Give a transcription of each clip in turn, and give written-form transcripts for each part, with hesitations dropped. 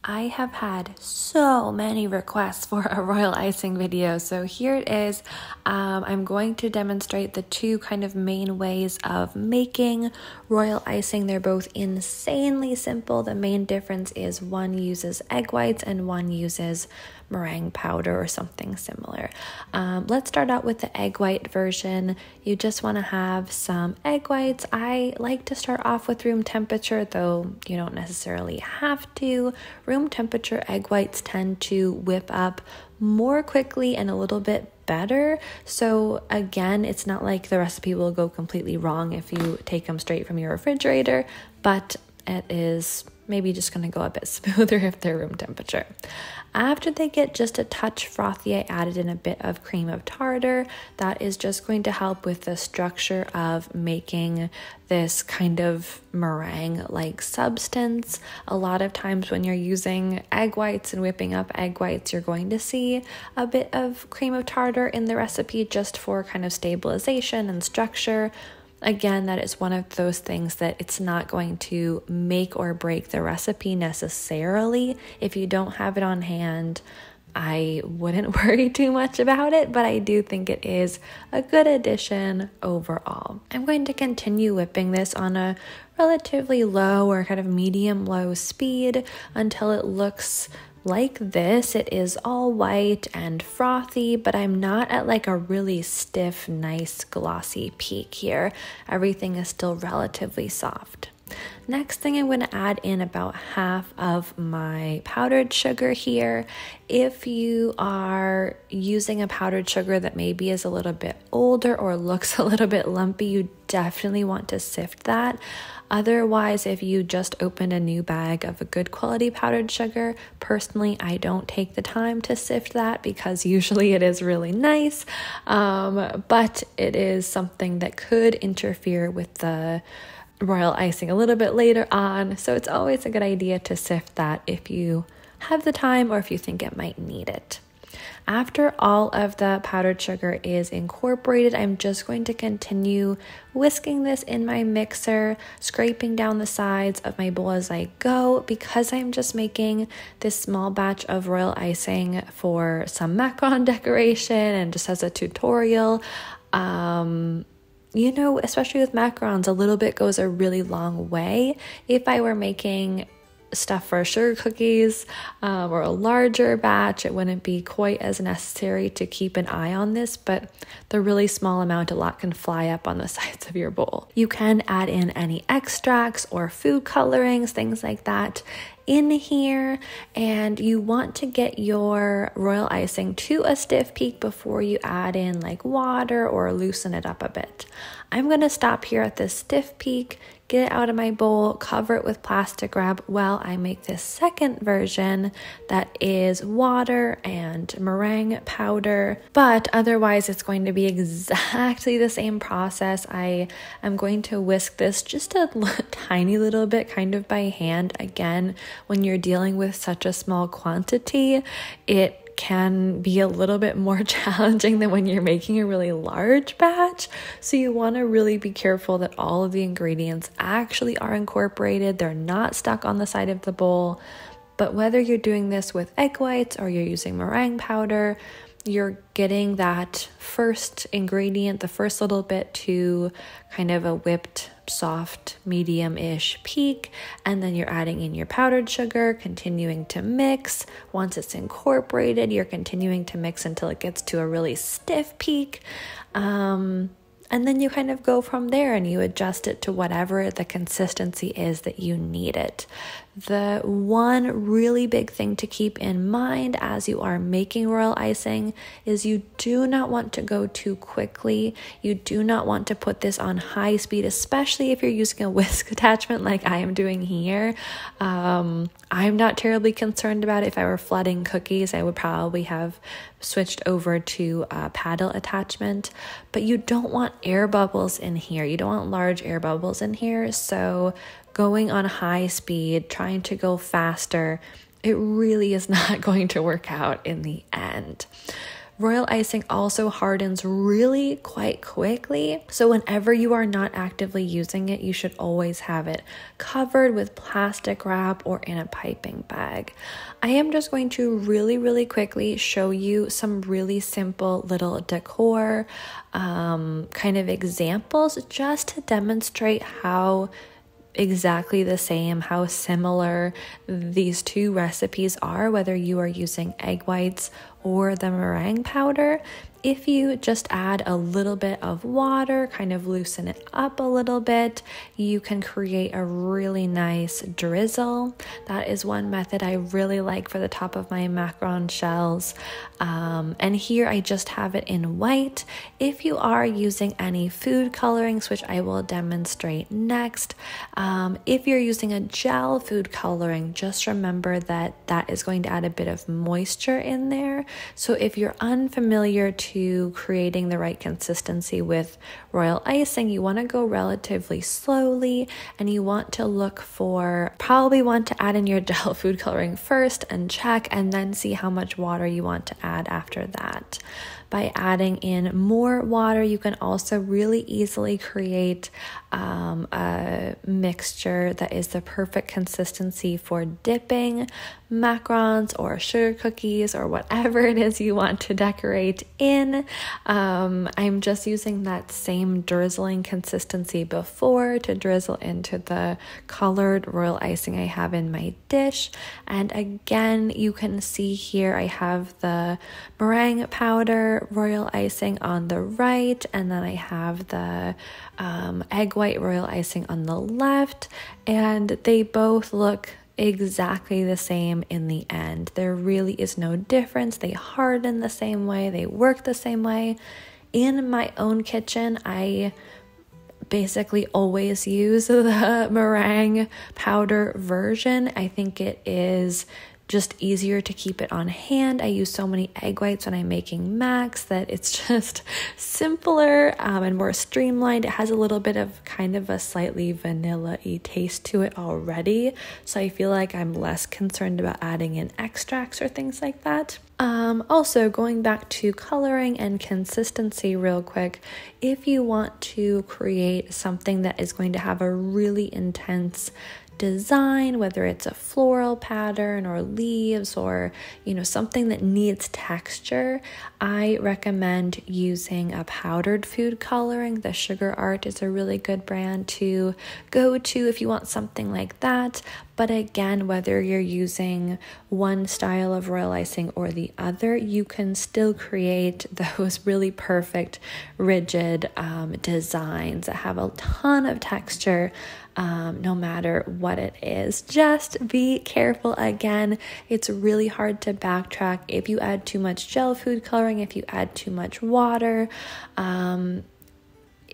I have had so many requests for a royal icing video, so here it is. I'm going to demonstrate the two kind of main ways of making royal icing. They're both insanely simple. The main difference is one uses egg whites and one uses meringue powder or something similar. Let's start out with the egg white version. You just want to have some egg whites. I like to start off with room temperature, though you don't necessarily have to. Room temperature egg whites tend to whip up more quickly and a little bit better. So again, it's not like the recipe will go completely wrong if you take them straight from your refrigerator, but it is maybe just going to go a bit smoother if they're room temperature. After they get just a touch frothy, I added in a bit of cream of tartar. That is just going to help with the structure of making this kind of meringue-like substance. A lot of times when you're using egg whites and whipping up egg whites, you're going to see a bit of cream of tartar in the recipe just for kind of stabilization and structure. Again, that is one of those things that it's not going to make or break the recipe necessarily. If you don't have it on hand, I wouldn't worry too much about it, but I do think it is a good addition overall. I'm going to continue whipping this on a relatively low or kind of medium-low speed until it looks like this. It is all white and frothy, but I'm not at like a really stiff, nice, glossy peak here. Everything is still relatively soft. Next thing, I'm going to add in about half of my powdered sugar here. If you are using a powdered sugar that maybe is a little bit older or looks a little bit lumpy, you definitely want to sift that. Otherwise, if you just opened a new bag of a good quality powdered sugar, personally, I don't take the time to sift that because usually it is really nice, but it is something that could interfere with the royal icing a little bit later on. So it's always a good idea to sift that if you have the time or if you think it might need it. After all of the powdered sugar is incorporated, I'm just going to continue whisking this in my mixer, scraping down the sides of my bowl as I go. Because I'm just making this small batch of royal icing for some macaron decoration and just as a tutorial, you know, especially with macarons, a little bit goes a really long way. If I were making stuff for sugar cookies or a larger batch, it wouldn't be quite as necessary to keep an eye on this, but the really small amount, a lot can fly up on the sides of your bowl. You can add in any extracts or food colorings, things like that in here, and you want to get your royal icing to a stiff peak before you add in like water or loosen it up a bit. I'm going to stop here at this stiff peak, get it out of my bowl, cover it with plastic wrap while I make this second version that is water and meringue powder, but otherwise it's going to be exactly the same process. I am going to whisk this just a tiny little bit kind of by hand. Again, when you're dealing with such a small quantity, it can be a little bit more challenging than when you're making a really large batch. So you want to really be careful that all of the ingredients actually are incorporated. They're not stuck on the side of the bowl. But whether you're doing this with egg whites or you're using meringue powder, you're getting that first ingredient, the first little bit to kind of a whipped, soft, medium-ish peak, and then you're adding in your powdered sugar, continuing to mix. Once it's incorporated, you're continuing to mix until it gets to a really stiff peak. And then you kind of go from there and you adjust it to whatever the consistency is that you need it. The one really big thing to keep in mind as you are making royal icing is you do not want to go too quickly. You do not want to put this on high speed, especially if you're using a whisk attachment like I am doing here. I'm not terribly concerned about it. If I were flooding cookies, I would probably have switched over to a paddle attachment, but you don't want air bubbles in here. You don't want large air bubbles in here. So going on high speed, trying to go faster, it really is not going to work out in the end. Royal icing also hardens really quite quickly. So whenever you are not actively using it, you should always have it covered with plastic wrap or in a piping bag. I am just going to really quickly show you some really simple little decor kind of examples just to demonstrate how exactly the same, how similar these two recipes are, whether you are using egg whites or the meringue powder. If you just add a little bit of water, kind of loosen it up a little bit, you can create a really nice drizzle. That is one method I really like for the top of my macaron shells. And here I just have it in white. If you are using any food colorings, which I will demonstrate next, if you're using a gel food coloring, just remember that that is going to add a bit of moisture in there. So if you're unfamiliar to creating the right consistency with royal icing, you want to go relatively slowly, and you want to look for, probably want to add in your gel food coloring first and check, and then see how much water you want to add after that. By adding in more water, you can also really easily create a mixture that is the perfect consistency for dipping macarons or sugar cookies or whatever it is you want to decorate in. I'm just using that same drizzling consistency before to drizzle into the colored royal icing I have in my dish. And again, you can see here I have the meringue powder royal icing on the right, and then I have the egg white royal icing on the left, and they both look exactly the same in the end. There really is no difference. They harden the same way, they work the same way. In my own kitchen, I basically always use the meringue powder version. I think it is just easier to keep it on hand. I use so many egg whites when I'm making macs that it's just simpler and more streamlined. It has a little bit of kind of a slightly vanilla-y taste to it already, so I feel like I'm less concerned about adding in extracts or things like that. Also, going back to coloring and consistency real quick, if you want to create something that is going to have a really intense design, whether it's a floral pattern or leaves or something that needs texture, I recommend using a powdered food coloring. The Sugar Art is a really good brand to go to if you want something like that. But again, whether you're using one style of royal icing or the other, you can still create those really perfect rigid designs that have a ton of texture, no matter what it is. Just be careful. Again, it's really hard to backtrack if you add too much gel food coloring, if you add too much water.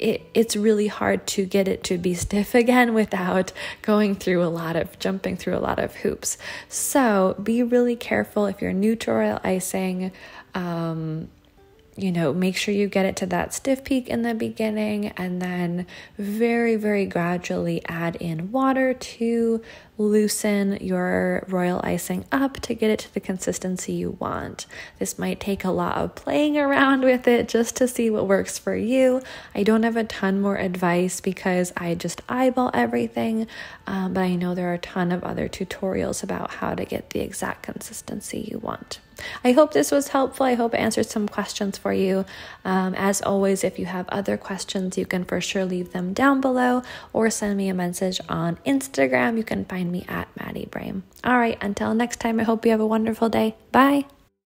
It's really hard to get it to be stiff again without jumping through a lot of hoops. So be really careful if you're new to royal icing. Make sure you get it to that stiff peak in the beginning, and then very gradually add in water to loosen your royal icing up to get it to the consistency you want. This might take a lot of playing around with it just to see what works for you. I don't have a ton more advice because I just eyeball everything, but I know there are a ton of other tutorials about how to get the exact consistency you want. I hope this was helpful. I hope it answered some questions for you. As always, if you have other questions, you can for sure leave them down below or send me a message on Instagram. You can find me at Maddie Brame. All right, until next time, I hope you have a wonderful day. Bye.